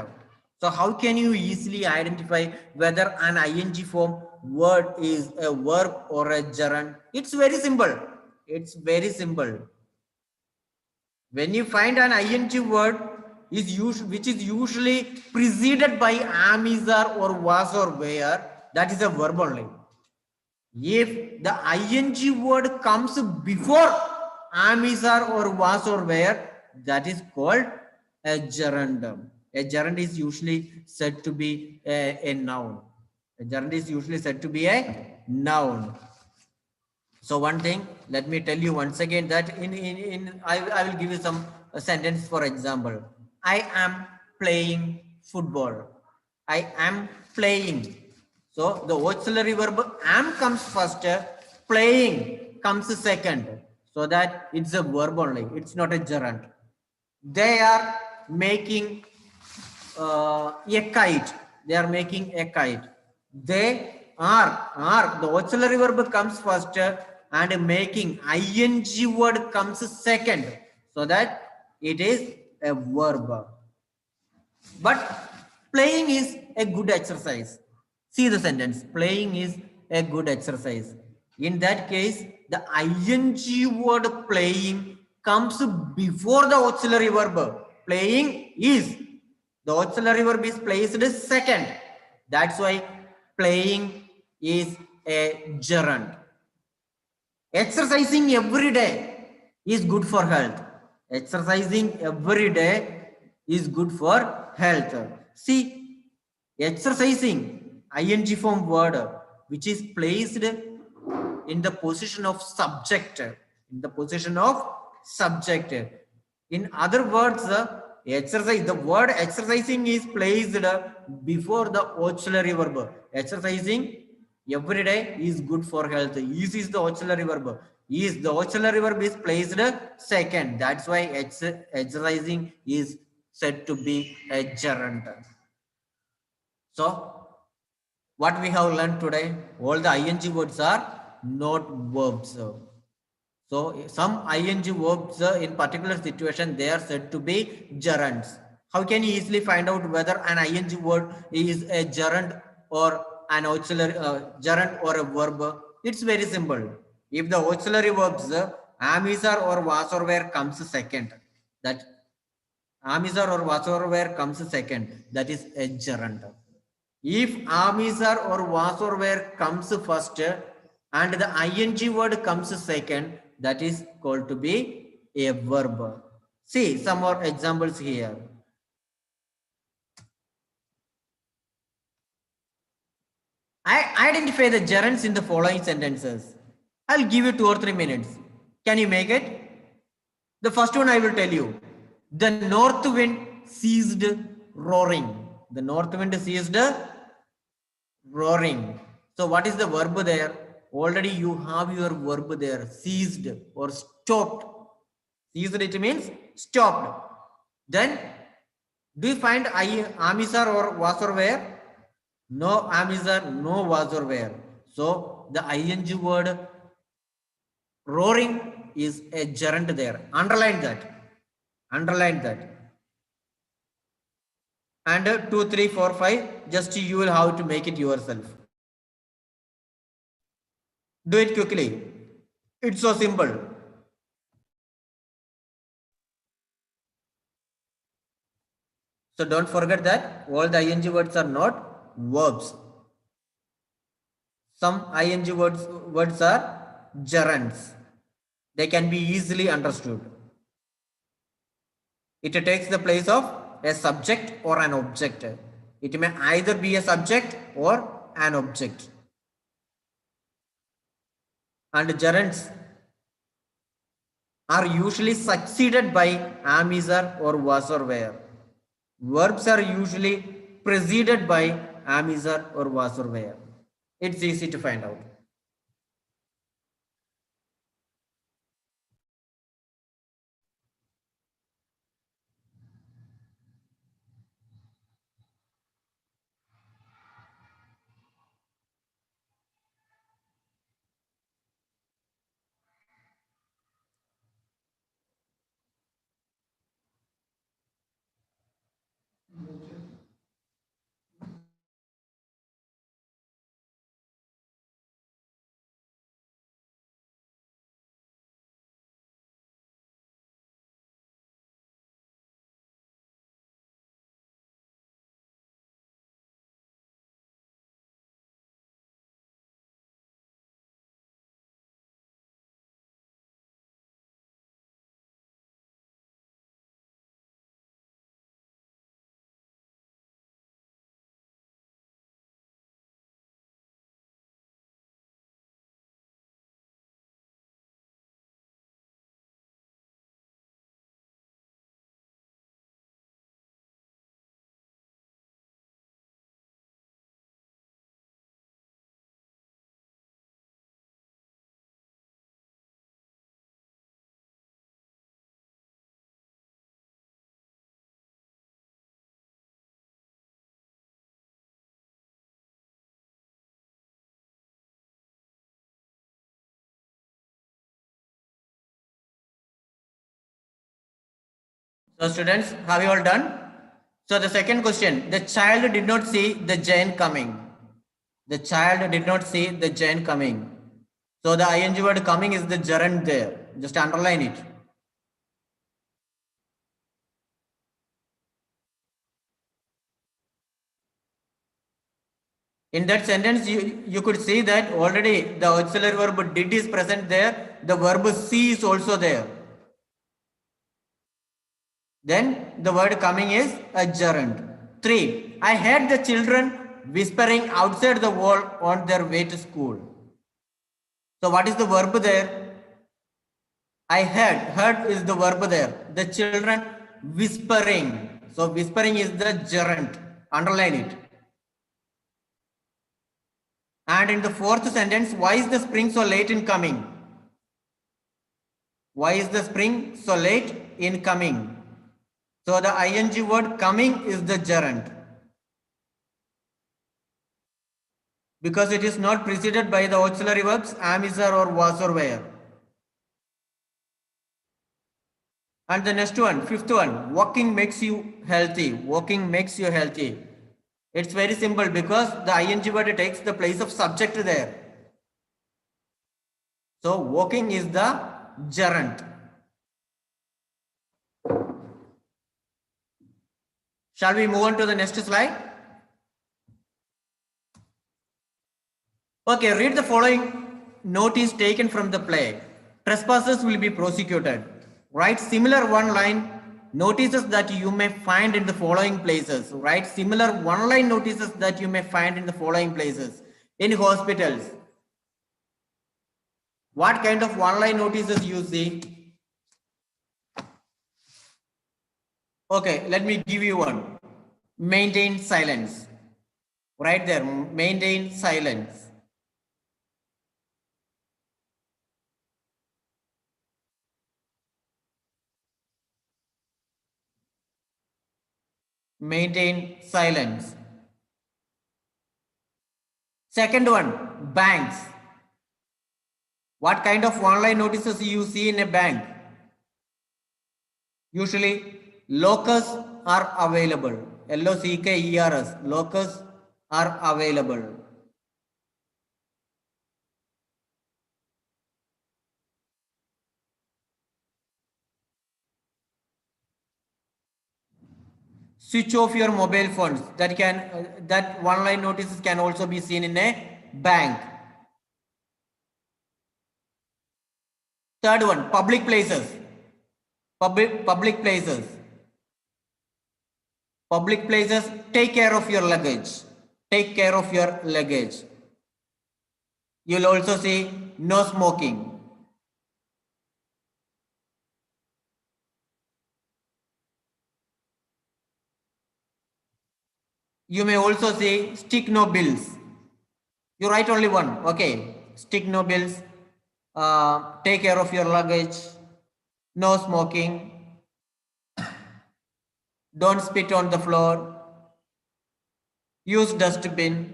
So how can you easily identify whether an ing form word is a verb or a gerund? It's very simple. It's very simple. When you find an ing word which is usually preceded by am, is, are, or was, or were, that is a verb only. If the ing word comes before am, is, are, or was, or were, that is called a gerund. A gerund is usually said to be a noun. A gerund is usually said to be a noun. So one thing, let me tell you once again that I will give you some a sentence for example. I am playing football. I am playing. So the auxiliary verb am comes first, playing comes second. So that it's a verb only. It's not a gerund. They are making a kite. They are making a kite. They are the auxiliary verb comes first and making ing word comes second, so that it is a verb. But playing is a good exercise. See the sentence. Playing is a good exercise. In that case, the ing word playing comes before the auxiliary verb. Playing is. The auxiliary verb is placed second. That's why playing is a gerund. Exercising every day is good for health. Exercising every day is good for health. See, exercising, ing form word, which is placed in the position of subject. In the position of subject. In other words, exercise, the word exercising is placed before the auxiliary verb. Exercising every day is good for health. Is the auxiliary verb. Is the auxiliary verb is placed second. That's why exercising is said to be a gerund. So what we have learned today, all the ing words are not verbs. So some ing verbs in particular situation, they are said to be gerunds. How can you easily find out whether an ing word is a gerund or an auxiliary gerund or a verb? It's very simple. If the auxiliary verbs am, is, are, or was, or were comes second, that am, is, are, or was, or were comes second, that is a gerund. If am, is, are, or was, or were comes first and the ing word comes second, that is called to be a verb. See some more examples here. I identify the gerunds in the following sentences. I'll give you 2 or 3 minutes. Can you make it? The first one I will tell you. The north wind ceased roaring. The north wind ceased roaring. So what is the verb there? Already you have your verb there, ceased or stopped. Ceased, it means stopped. Then do you find am, is, are, or was, or were? No am, is, are, no was, or were. So the ing word roaring is a gerund there. Underline that. Underline that. And 2, 3, 4, 5, just you will have to make it yourself. Do it quickly. It's so simple. So don't forget that all the ing words are not verbs. Some ing words are gerunds. They can be easily understood. It takes the place of a subject or an object. It may either be a subject or an object. And gerunds are usually succeeded by am, is, are, or was, or were. Verbs are usually preceded by am, is, are, or was, or were. It's easy to find out. So students, have you all done? So the second question, the child did not see the giant coming. The child did not see the giant coming. So the ing word coming is the gerund there. Just underline it. In that sentence, you could see that already the auxiliary verb did is present there. The verb see is also there. Then the word coming is a gerund. 3. I heard the children whispering outside the wall on their way to school. So what is the verb there? I heard is the verb there. The children whispering. So whispering is the gerund. Underline it. And in the fourth sentence, why is the spring so late in coming? Why is the spring so late in coming? So the ing word coming is the gerund. Because it is not preceded by the auxiliary verbs am, is, are, or was, or were. And the next one, fifth one, walking makes you healthy. Walking makes you healthy. It's very simple because the ing word takes the place of subject there. So walking is the gerund. Shall we move on to the next slide? Okay, read the following notice taken from the play. Trespassers will be prosecuted. Write similar one-line notices that you may find in the following places. Write similar one-line notices that you may find in the following places. In hospitals. What kind of one-line notices you see? Okay, let me give you one. Maintain silence. Right there, maintain silence. Maintain silence. Second one, banks. What kind of one-line notices you see in a bank? Usually, lockers are available. L-O-C-K-E-R-S. Lockers are available. Switch off your mobile phones. That one-line notices can also be seen in a bank. Third one, public places. Public places. Public places, take care of your luggage. Take care of your luggage. You'll also see no smoking. You may also say stick no bills. You write only one. Okay. Stick no bills. Take care of your luggage. No smoking. Don't spit on the floor. Use dustbin.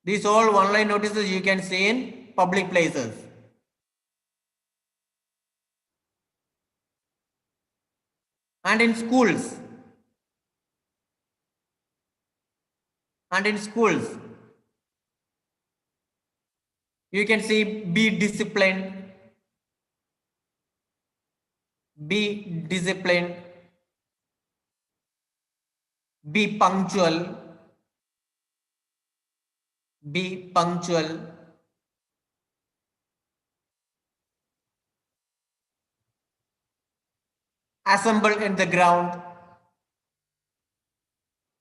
These all one-line notices you can see in public places. And in schools. You can see be disciplined. Be disciplined. Be punctual. Be punctual. Assemble in the ground.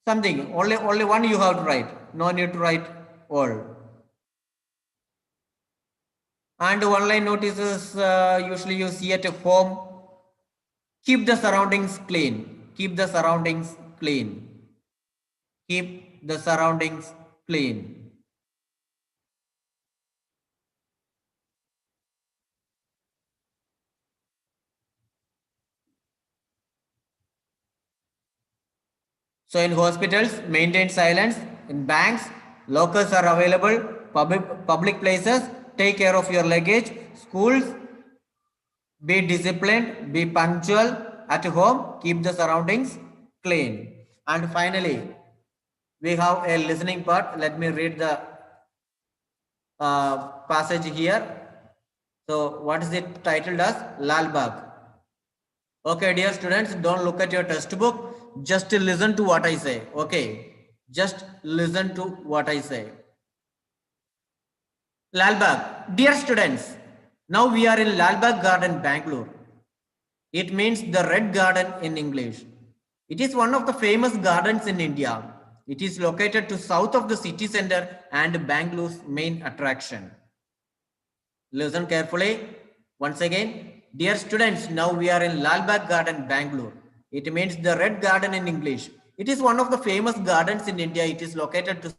Something, only one you have to write. No need to write all. And one-line notices usually you see at home. Keep the surroundings clean. Keep the surroundings clean. Keep the surroundings clean. So in hospitals, maintain silence. In banks, lockers are available. Public places, take care of your luggage. Schools, Be disciplined, be punctual at home, keep the surroundings clean. And finally, we have a listening part. Let me read the passage here. So what is it titled as? Lal Bagh. Okay, dear students, don't look at your textbook. Just listen to what I say. Okay, just listen to what I say. Lal Bagh. Dear students, now we are in Lal Bagh Garden, Bangalore. It means the Red Garden in English. It is one of the famous gardens in India. It is located to south of the city center and Bangalore's main attraction. Listen carefully. Once again, dear students, now we are in Lal Bagh Garden, Bangalore. It means the Red Garden in English. It is one of the famous gardens in India. It is located to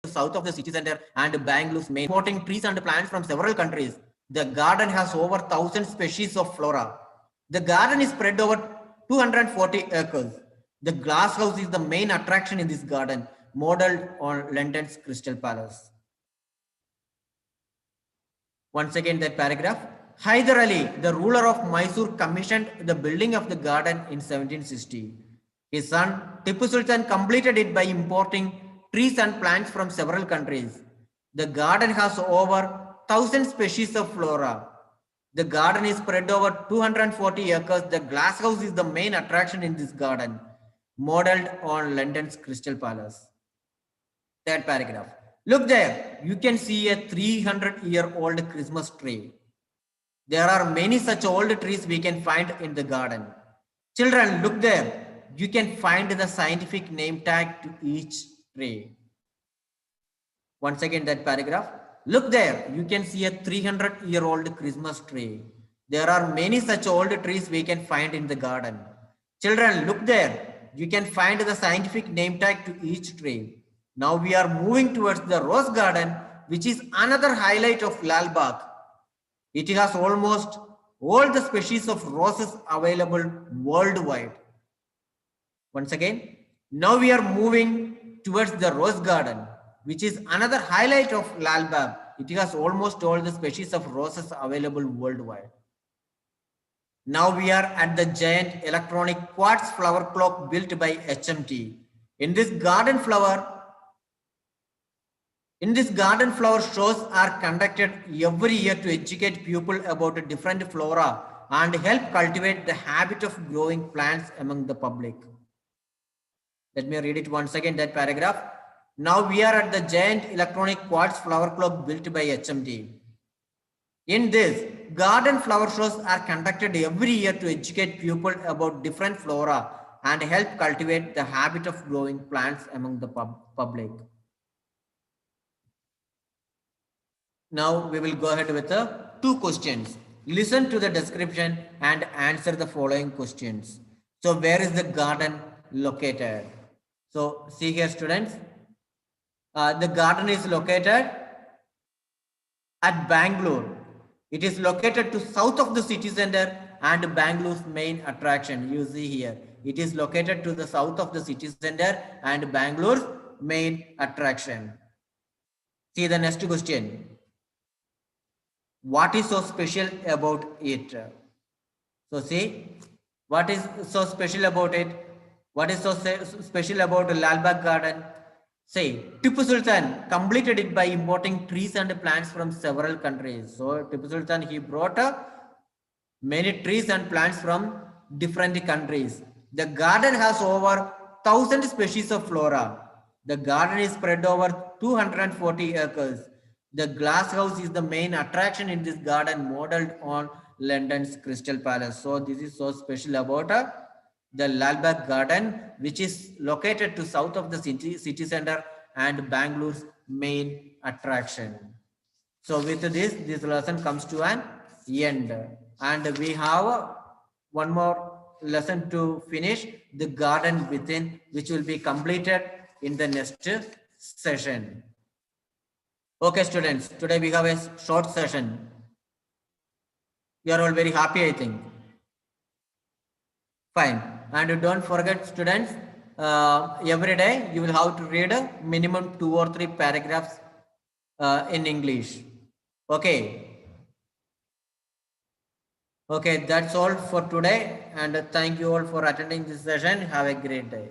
south of the city center and Bangalore's main, importing trees and plants from several countries. The garden has over 1,000 species of flora. The garden is spread over 240 acres. The glass house is the main attraction in this garden, modeled on London's Crystal Palace. Once again, that paragraph. Hyder Ali, the ruler of Mysore, commissioned the building of the garden in 1760. His son Tipu Sultan completed it by importing trees and plants from several countries. The garden has over 1,000 species of flora. The garden is spread over 240 acres. The glass house is the main attraction in this garden, modeled on London's Crystal Palace. Third paragraph. Look there, you can see a 300-year-old Christmas tree. There are many such old trees we can find in the garden. Children, look there. You can find the scientific name tag to each tree. Once again, that paragraph. Look there, you can see a 300-year-old Christmas tree. There are many such old trees we can find in the garden. Children, look there. You can find the scientific name tag to each tree. Now we are moving towards the rose garden, which is another highlight of Lal Bagh. It has almost all the species of roses available worldwide. Once again, now we are moving towards the rose garden, which is another highlight of Lal Bagh. It has almost all the species of roses available worldwide. Now we are at the giant electronic quartz flower clock built by HMT. In this garden flower shows are conducted every year to educate people about different flora and help cultivate the habit of growing plants among the public. Let me read it once again, that paragraph. Now we are at the giant electronic quartz flower clock built by HMT. In this, garden flower shows are conducted every year to educate people about different flora and help cultivate the habit of growing plants among the public. Now we will go ahead with the 2 questions. Listen to the description and answer the following questions. So where is the garden located? So see here, students. The garden is located at Bangalore. It is located to south of the city center and Bangalore's main attraction. You see here, it is located to the south of the city center and Bangalore's main attraction. See the next question. What is so special about it? So see, what is so special about it? What is so special about Lal Bagh Garden? Say, Tipu Sultan completed it by importing trees and plants from several countries. So Tipu Sultan, he brought many trees and plants from different countries. The garden has over 1,000 species of flora. The garden is spread over 240 acres. The glass house is the main attraction in this garden, modeled on London's Crystal Palace. So this is so special about the Lal Bagh Garden, which is located to south of the city center and Bangalore's main attraction. So with this lesson comes to an end, and we have one more lesson to finish, the garden within, which will be completed in the next session. Okay, students, today we have a short session. You are all very happy, I think. Fine. And don't forget, students, every day you will have to read a minimum 2 or 3 paragraphs in English. Okay. Okay, that's all for today. And thank you all for attending this session. Have a great day.